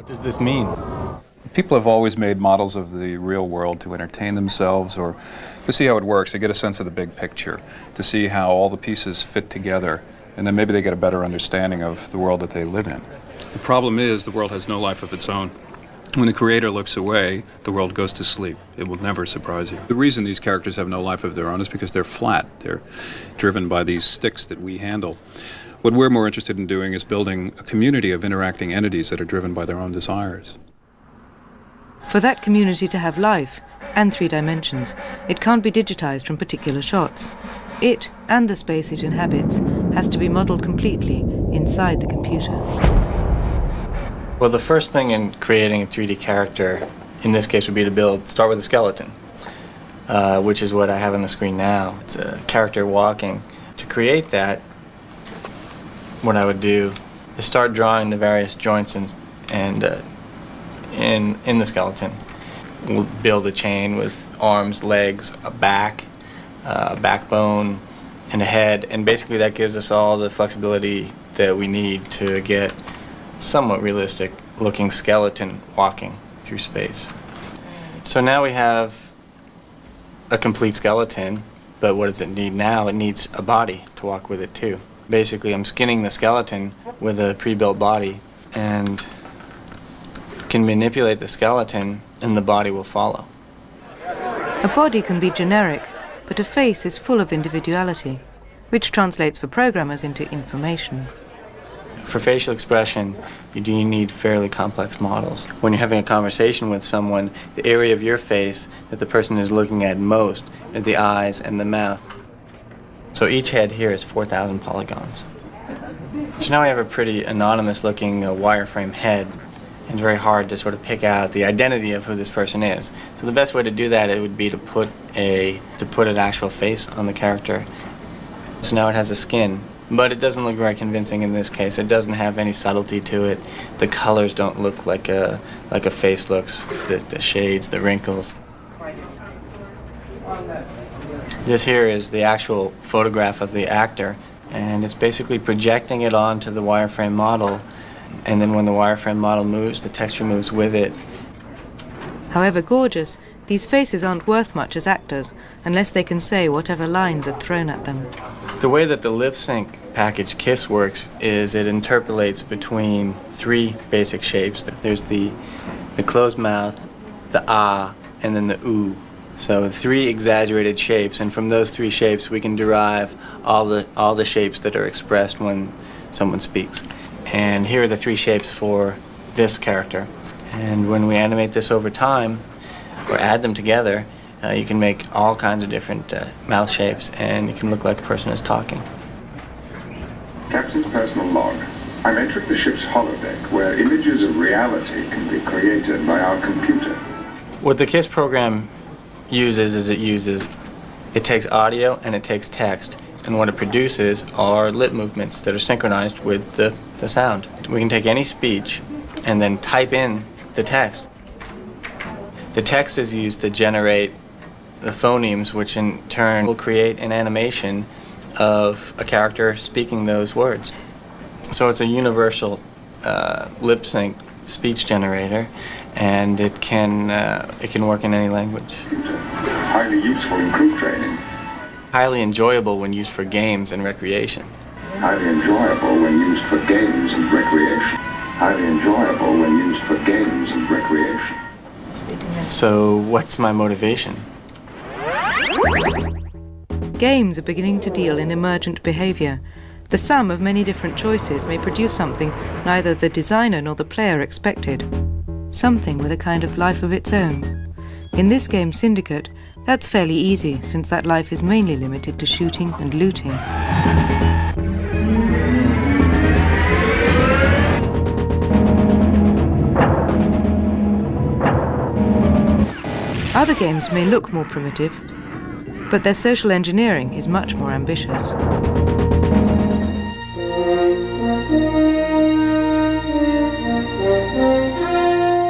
What does this mean? People have always made models of the real world to entertain themselves or to see how it works, to get a sense of the big picture, to see how all the pieces fit together, and then maybe they get a better understanding of the world that they live in. The problem is the world has no life of its own. When the creator looks away, the world goes to sleep. It will never surprise you. The reason these characters have no life of their own is because they're flat. They're driven by these sticks that we handle. What we're more interested in doing is building a community of interacting entities that are driven by their own desires. For that community to have life and 3 dimensions, it can't be digitized from particular shots. It, and the space it inhabits, has to be modeled completely inside the computer. Well, the first thing in creating a 3D character, in this case, would be to start with a skeleton, which is what I have on the screen now. It's a character walking. To create that, what I would do is start drawing the various joints in the skeleton. We'll build a chain with arms, legs, a back, a backbone, and a head, and basically that gives us all the flexibility that we need to get somewhat realistic looking skeleton walking through space. So now we have a complete skeleton, but what does it need now? It needs a body to walk with it too. Basically, I'm skinning the skeleton with a pre-built body and can manipulate the skeleton and the body will follow. A body can be generic, but a face is full of individuality, which translates for programmers into information. For facial expression, you do need fairly complex models. When you're having a conversation with someone, the area of your face that the person is looking at most are the eyes and the mouth. So each head here is 4,000 polygons. So now we have a pretty anonymous looking wireframe head. It's very hard to sort of pick out the identity of who this person is. So the best way to do that, it would be to put an actual face on the character. So now it has a skin, but it doesn't look very convincing in this case. It doesn't have any subtlety to it. The colors don't look like a face looks, the shades, the wrinkles. This here is the actual photograph of the actor, and it's basically projecting it onto the wireframe model, and then when the wireframe model moves, the texture moves with it. However gorgeous, these faces aren't worth much as actors unless they can say whatever lines are thrown at them. The way that the lip sync package KISS works is it interpolates between 3 basic shapes. There's the closed mouth, the ah, and then the ooh. So 3 exaggerated shapes, and from those 3 shapes we can derive all the shapes that are expressed when someone speaks. And here are the 3 shapes for this character. And when we animate this over time, or add them together, you can make all kinds of different mouth shapes, and it can look like a person is talking. Captain's personal log. I'm entering the ship's holodeck, where images of reality can be created by our computer. What the KISS program uses is it takes audio and it takes text, and what it produces are lip movements that are synchronized with the sound. We can take any speech and then type in the text. The text is used to generate the phonemes, which in turn will create an animation of a character speaking those words. So it's a universal lip sync speech generator, and it can work in any language. Highly useful in crew training. Highly enjoyable when used for games and recreation. Highly enjoyable when used for games and recreation. Highly enjoyable when used for games and recreation. So what's my motivation? Games are beginning to deal in emergent behavior. The sum of many different choices may produce something neither the designer nor the player expected. Something with a kind of life of its own. In this game, Syndicate, that's fairly easy, since that life is mainly limited to shooting and looting. Other games may look more primitive, but their social engineering is much more ambitious.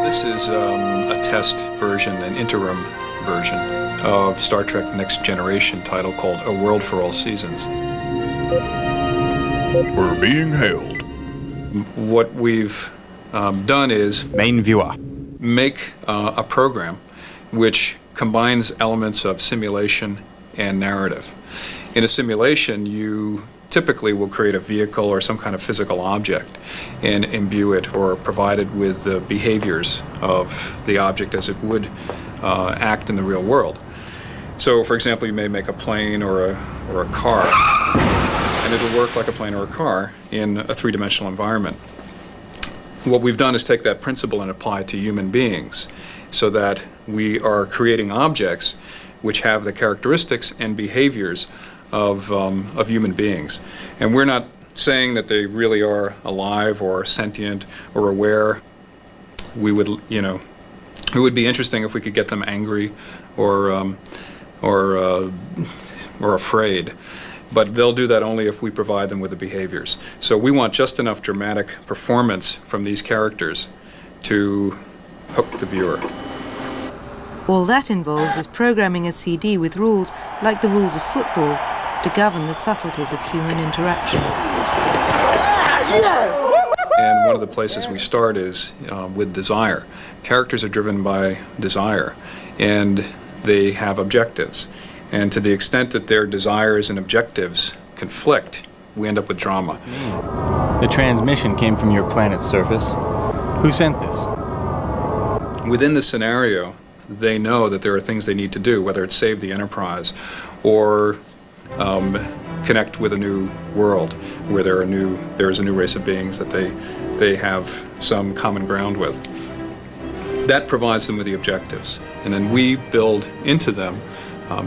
This is a test version, an interim version of Star Trek Next Generation title called A World for All Seasons. We're being hailed. What we've done is Main viewer. make a program which combines elements of simulation and narrative. In a simulation, you typically will create a vehicle or some kind of physical object and imbue it or provide it with the behaviors of the object as it would act in the real world. So, for example, you may make a plane or a car, and it'll work like a plane or a car in a three-dimensional environment. What we've done is take that principle and apply it to human beings so that we are creating objects which have the characteristics and behaviors of human beings. And we're not saying that they really are alive or sentient or aware. We would, you know, it would be interesting if we could get them angry or afraid. But they'll do that only if we provide them with the behaviors. So we want just enough dramatic performance from these characters to hook the viewer. All that involves is programming a CD with rules like the rules of football to govern the subtleties of human interaction. And one of the places we start is with desire. Characters are driven by desire, and they have objectives. And to the extent that their desires and objectives conflict, we end up with drama. The transmission came from your planet's surface. Who sent this? Within the scenario, they know that there are things they need to do, whether it's save the Enterprise or connect with a new world where there is a new race of beings that they have some common ground with. That provides them with the objectives. And then we build into them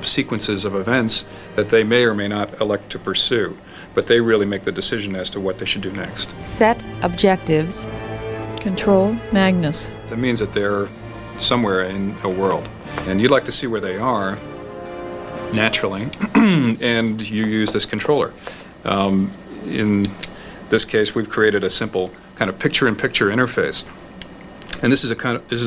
sequences of events that they may or may not elect to pursue, but they really make the decision as to what they should do next. Set objectives. Control Magnus. That means that they're somewhere in a world, and you'd like to see where they are naturally, and you use this controller. In this case, we've created a simple kind of picture-in-picture interface. And this is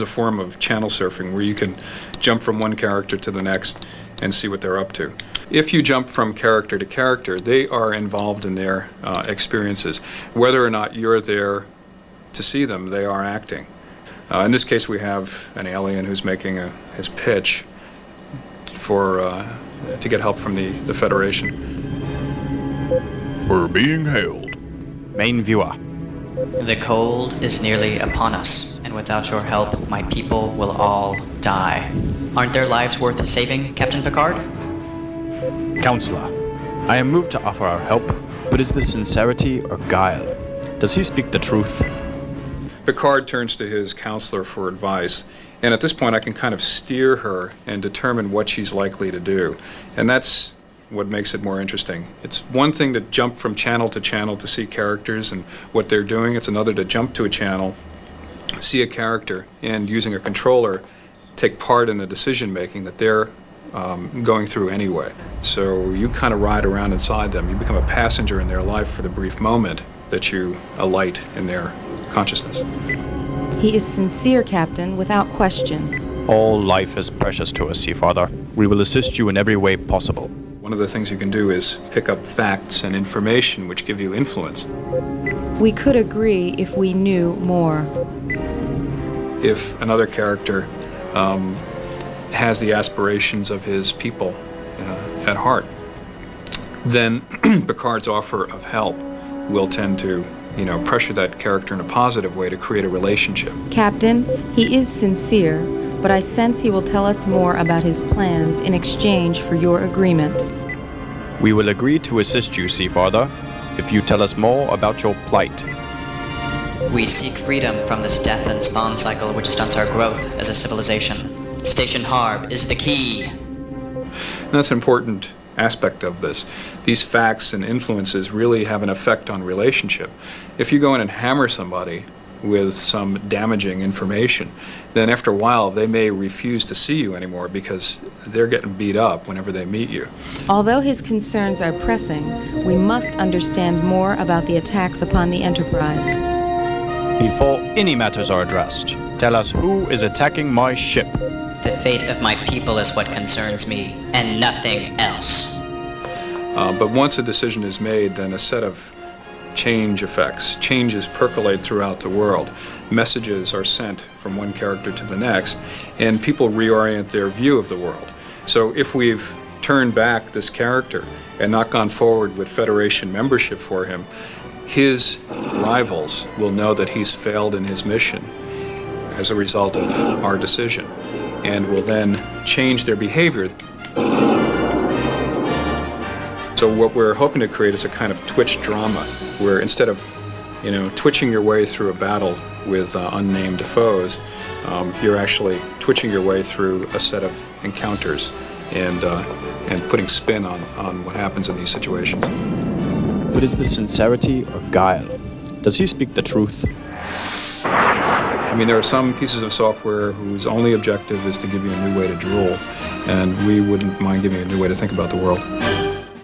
a form of channel surfing where you can jump from one character to the next and see what they're up to. If you jump from character to character, they are involved in their experiences. Whether or not you're there to see them, they are acting. In this case, we have an alien who's making his pitch to get help from the Federation. We're being hailed. Main viewer. The cold is nearly upon us, and without your help, my people will all die. Aren't their lives worth saving, Captain Picard? Counselor, I am moved to offer our help, but is this sincerity or guile? Does he speak the truth? Picard turns to his counselor for advice, and at this point I can kind of steer her and determine what she's likely to do. And that's what makes it more interesting. It's one thing to jump from channel to see characters and what they're doing. It's another to jump to a channel, see a character, and using a controller, take part in the decision making that they're going through anyway. So you kind of ride around inside them. You become a passenger in their life for the brief moment that you alight in their consciousness. He is sincere, Captain, without question. All life is precious to us, Seafather. We will assist you in every way possible. One of the things you can do is pick up facts and information which give you influence. We could agree if we knew more. If another character has the aspirations of his people at heart, then Picard's offer of help will tend to, pressure that character in a positive way to create a relationship. Captain, he is sincere, but I sense he will tell us more about his plans in exchange for your agreement. We will agree to assist you, Seafather, if you tell us more about your plight. We seek freedom from this death and spawn cycle which stunts our growth as a civilization. Station Harb is the key. And that's an important aspect of this. These facts and influences really have an effect on relationship. If you go in and hammer somebody with some damaging information, then after a while they may refuse to see you anymore because they're getting beat up whenever they meet you. Although his concerns are pressing, we must understand more about the attacks upon the Enterprise. Before any matters are addressed, tell us who is attacking my ship. The fate of my people is what concerns me, and nothing else. But once a decision is made, then a set of change effects. Changes percolate throughout the world. Messages are sent from one character to the next, and people reorient their view of the world. So if we've turned back this character and not gone forward with Federation membership for him, his rivals will know that he's failed in his mission as a result of our decision, and will then change their behavior. So what we're hoping to create is a kind of twitch drama, where instead of, twitching your way through a battle with unnamed foes, you're actually twitching your way through a set of encounters and putting spin on what happens in these situations. But is this sincerity or guile? Does he speak the truth? I mean, there are some pieces of software whose only objective is to give you a new way to drool, and we wouldn't mind giving you a new way to think about the world.